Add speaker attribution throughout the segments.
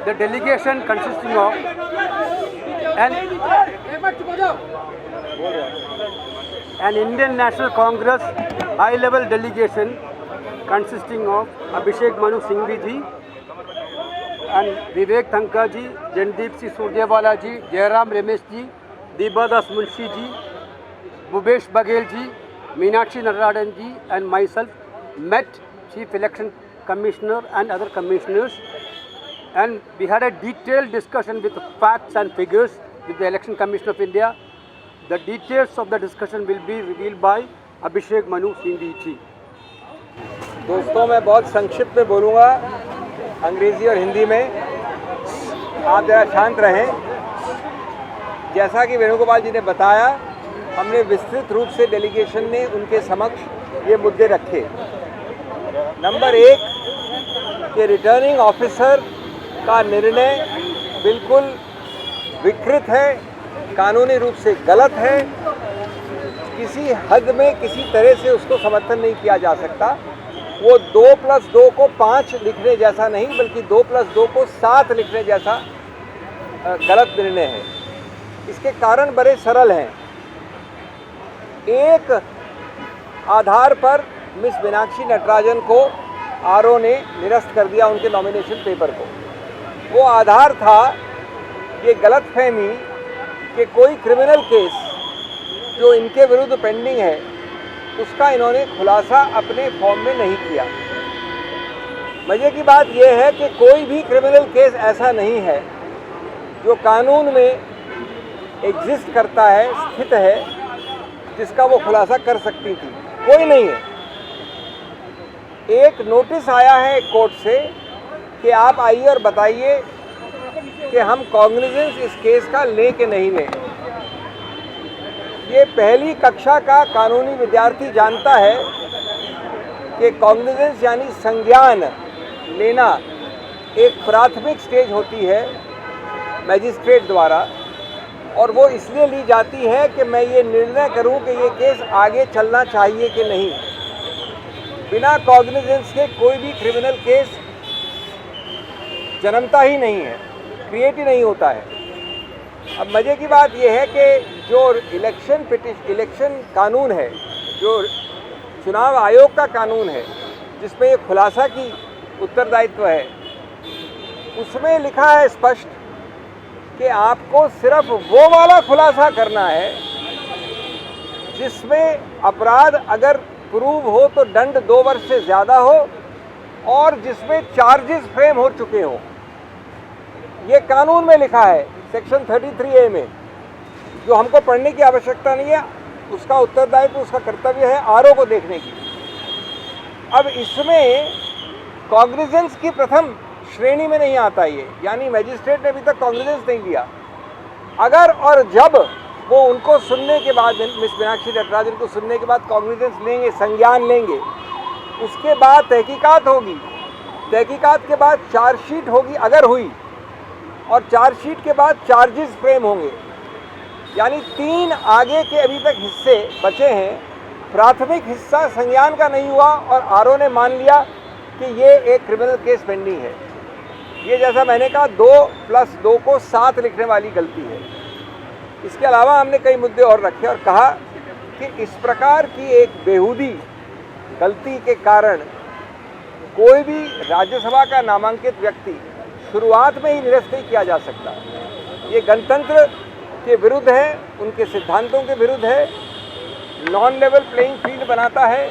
Speaker 1: The delegation consisting of an Indian National Congress high-level delegation consisting of Abhishek Manu Singhvi ji and Vivek Thanka ji, Jandeep Singh Surjewala ji, Jairam Ramesh ji, Deebadas Munshi ji, Bhupesh Baghel ji, Meenakshi Natarajan ji and myself met Chief Election Commissioner and other commissioners, and we had a detailed discussion with facts and figures with the Election Commission of India. The details of the discussion will be revealed by Abhishek Manu Singhvi ji.
Speaker 2: दोस्तों, मैं बहुत संक्षिप्त में बोलूँगा, अंग्रेज़ी और हिंदी में। आप ज़रा शांत रहें। जैसा कि वेणुगोपाल जी ने बताया, हमने विस्तृत रूप से डेलीगेशन ने उनके समक्ष ये मुद्दे रखे। नंबर 1 कि रिटर्निंग ऑफिसर का निर्णय बिल्कुल विकृत है, कानूनी रूप से गलत है, किसी हद में किसी तरह से उसको समर्थन नहीं किया जा सकता। वो 2+2 को 5 लिखने जैसा नहीं, बल्कि 2+2 को 7 लिखने जैसा गलत निर्णय है। इसके कारण बड़े सरल हैं। एक आधार पर मिस मीनाक्षी नटराजन को आरओ ने निरस्त कर दिया उनके नॉमिनेशन पेपर को। वो आधार था ये गलतफहमी कि कोई क्रिमिनल केस जो इनके विरुद्ध पेंडिंग है उसका इन्होंने खुलासा अपने फॉर्म में नहीं किया। मजे की बात यह है कि कोई भी क्रिमिनल केस ऐसा नहीं है जो कानून में एग्जिस्ट करता है, स्थित है, जिसका वो खुलासा कर सकती थी। कोई नहीं है। एक नोटिस आया है कोर्ट से कि आप आइए और बताइए कि हम कॉग्निजेंस इस केस का लें कि नहीं लें। ये पहली कक्षा का कानूनी विद्यार्थी जानता है कि कॉग्निजेंस यानी संज्ञान लेना एक प्राथमिक स्टेज होती है मैजिस्ट्रेट द्वारा, और वो इसलिए ली जाती है कि मैं ये निर्णय करूं कि ये केस आगे चलना चाहिए कि नहीं। बिना कॉग्निजेंस के कोई भी क्रिमिनल केस जन्मता ही नहीं है, क्रिएट ही नहीं होता है। अब मज़े की बात यह है कि जो इलेक्शन कानून है, जो चुनाव आयोग का कानून है, जिसमें ये खुलासा की उत्तरदायित्व है, उसमें लिखा है स्पष्ट कि आपको सिर्फ वो वाला खुलासा करना है जिसमें अपराध अगर प्रूव हो तो दंड 2 वर्ष से ज़्यादा हो और जिसमें चार्जेस फ्रेम हो चुके हों। ये कानून में लिखा है सेक्शन 33A में, जो हमको पढ़ने की आवश्यकता नहीं है। उसका उत्तरदायित्व, उसका कर्तव्य है आरओ को देखने की। अब इसमें कॉग्निजेंस की प्रथम श्रेणी में नहीं आता ये, यानी मैजिस्ट्रेट ने अभी तक कॉग्निजेंस नहीं लिया। अगर और जब वो उनको सुनने के बाद, मिस मीनाक्षी नटराजन को सुनने के बाद कॉग्निजेंस लेंगे, संज्ञान लेंगे, उसके बाद तहकीकात होगी। तहकीकात के बाद चार्जशीट होगी अगर हुई, और चार्जशीट के बाद चार्जेस फ्रेम होंगे। यानी 3 आगे के अभी तक हिस्से बचे हैं। प्राथमिक हिस्सा संज्ञान का नहीं हुआ और आरओ ने मान लिया कि ये एक क्रिमिनल केस पेंडिंग है। ये जैसा मैंने कहा 2+2 को 7 लिखने वाली गलती है। इसके अलावा हमने कई मुद्दे और रखे और कहा कि इस प्रकार की एक बेहूदी गलती के कारण कोई भी राज्यसभा का नामांकित व्यक्ति शुरुआत में ही निरस्त नहीं किया जा सकता। ये गणतंत्र के विरुद्ध है, उनके सिद्धांतों के विरुद्ध है, नॉन लेवल प्लेइंग फील्ड बनाता है,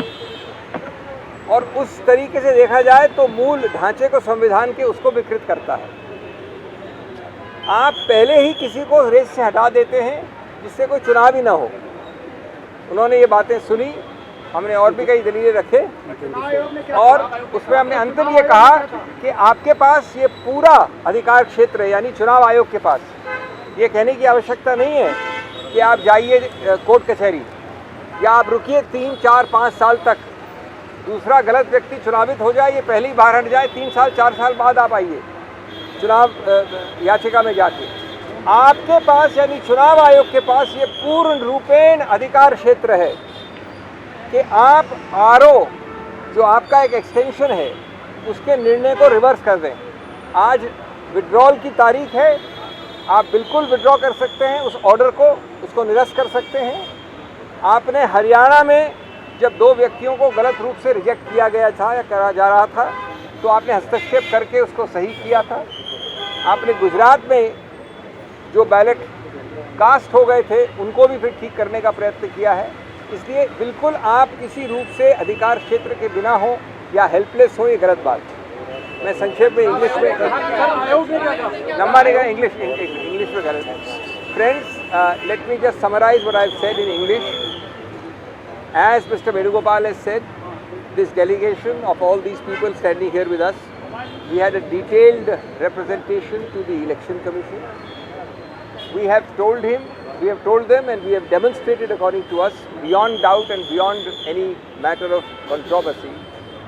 Speaker 2: और उस तरीके से देखा जाए तो मूल ढांचे को संविधान के उसको विकृत करता है। आप पहले ही किसी को रेस से हटा देते हैं जिससे कोई चुनाव ही ना हो। उन्होंने ये बातें सुनी, हमने और भी कई दलीलें रखे और उसमें हमने अंतिम ये कहा कि आपके पास ये पूरा अधिकार क्षेत्र है, यानी चुनाव आयोग के पास ये कहने की आवश्यकता नहीं है कि आप जाइए कोर्ट कचहरी या आप रुकिए 3, 4, 5 साल तक दूसरा गलत व्यक्ति चुनावित हो जाए, ये पहली बार हट जाए, 3 साल 4 साल बाद आप आइए चुनाव याचिका में जाके। आपके पास यानी चुनाव आयोग के पास ये पूर्ण रूपेण अधिकार क्षेत्र है कि आप आरओ जो आपका एक एक्सटेंशन है उसके निर्णय को रिवर्स कर दें। आज विड्रॉल की तारीख है, आप बिल्कुल विड्रॉ कर सकते हैं उस ऑर्डर को, उसको निरस्त कर सकते हैं। आपने हरियाणा में जब 2 व्यक्तियों को गलत रूप से रिजेक्ट किया गया था या करा जा रहा था, तो आपने हस्तक्षेप करके उसको सही किया था। आपने गुजरात में जो बैलेट कास्ट हो गए थे उनको भी फिर ठीक करने का प्रयत्न किया है। इसलिए बिल्कुल आप किसी रूप से अधिकार क्षेत्र के बिना हो या हेल्पलेस हो, ये गलत बात है। मैं संक्षेप में इंग्लिश में लंबा नहीं, इंग्लिश में गलत है। Friends, let me just summarise what I have said in English. As Mr. Venugopal has said, this delegation of all these people standing here with us, we had a detailed representation to the Election Commission. We have told them and we have demonstrated according to us, beyond doubt and beyond any matter of controversy,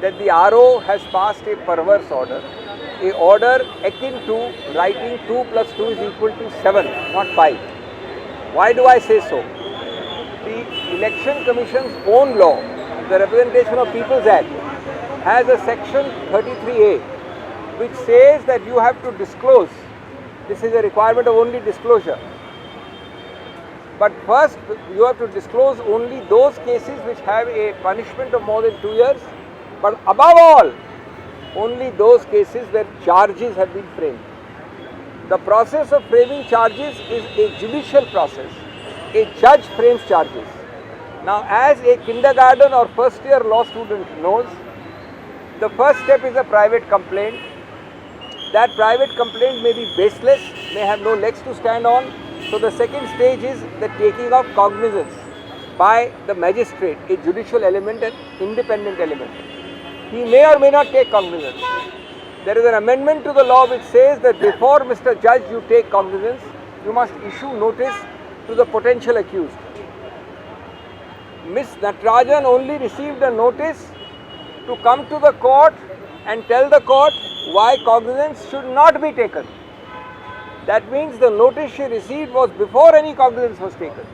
Speaker 2: that the RO has passed a perverse order, a order akin to writing 2 plus 2 is equal to 7, not 5. Why do I say so? The Election Commission's own law, the Representation of People's Act, has a section 33A which says that you have to disclose. This is a requirement of only disclosure. But first, you have to disclose only those cases which have a punishment of more than 2 years. But above all, only those cases where charges have been framed. The process of framing charges is a judicial process. A judge frames charges. Now, as a kindergarten or first year law student knows, the first step is a private complaint. That private complaint may be baseless, may have no legs to stand on. So the second stage is the taking of cognizance by the magistrate, a judicial element, an independent element. He may or may not take cognizance. There is an amendment to the law which says that before Mr. Judge you take cognizance, you must issue notice to the potential accused. Miss Natarajan only received a notice to come to the court and tell the court why cognizance should not be taken. That means the notice she received was before any cognizance was taken.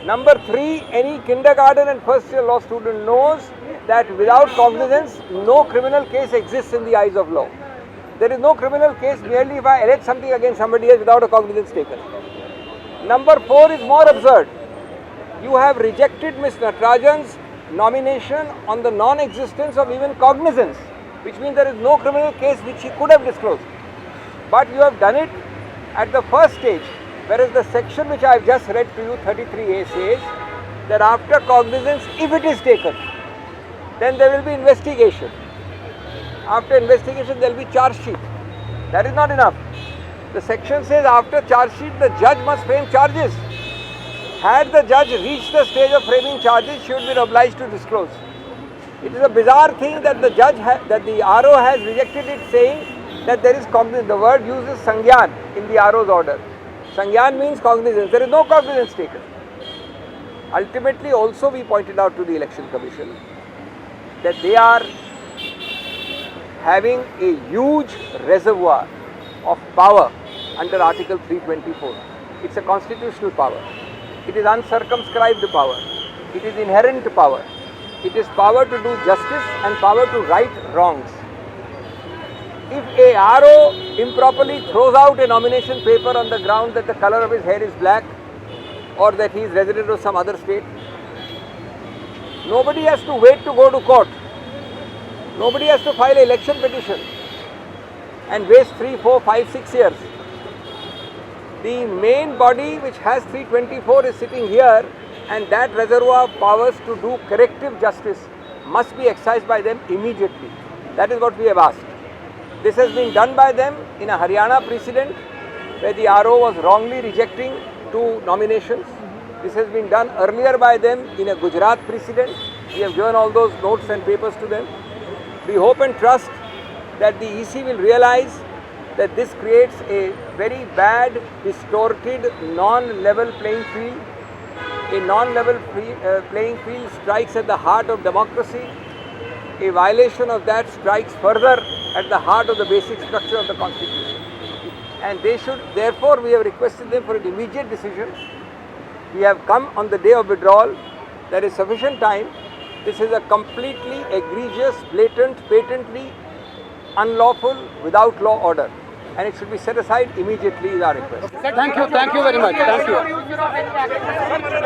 Speaker 2: Number 3, any kindergarten and first year law student knows that without cognizance, no criminal case exists in the eyes of law. There is no criminal case merely if I allege something against somebody else without a cognizance taken. Number 4 is more absurd. You have rejected Ms. Natarajan's nomination on the non-existence of even cognizance, which means there is no criminal case which she could have disclosed. But you have done it at the first stage, whereas the section which I have just read to you, 33A, says that after cognizance, if it is taken, then there will be investigation. After investigation, there will be charge sheet. That is not enough. The section says after charge sheet, the judge must frame charges. Had the judge reached the stage of framing charges, she would be obliged to disclose. It is a bizarre thing that the RO has rejected it, saying that there is cognizance. The word used is Sangyan in the RO's order. Sangyan means cognizance. There is no cognizance taken. Ultimately, also we pointed out to the Election Commission that they are having a huge reservoir of power under Article 324. It's a constitutional power. It is uncircumscribed power. It is inherent power. It is power to do justice and power to right wrongs. If a RO improperly throws out a nomination paper on the ground that the color of his hair is black or that he is resident of some other state, nobody has to wait to go to court. Nobody has to file an election petition and waste 3, 4, 5, 6 years. The main body which has 324 is sitting here, and that reservoir of powers to do corrective justice must be exercised by them immediately. That is what we have asked. This has been done by them in a Haryana precedent where the RO was wrongly rejecting 2 nominations. This has been done earlier by them in a Gujarat precedent. We have given all those notes and papers to them. We hope and trust that the EC will realize that this creates a very bad, distorted, non-level playing field. A non-level playing field strikes at the heart of democracy. A violation of that strikes further at the heart of the basic structure of the Constitution. And they should, therefore, we have requested them for an immediate decision. We have come on the day of withdrawal. There is sufficient time. This is a completely egregious, blatant, patently unlawful, without law order. and it should be set aside immediately is our request.
Speaker 1: Thank you very much. Thank you.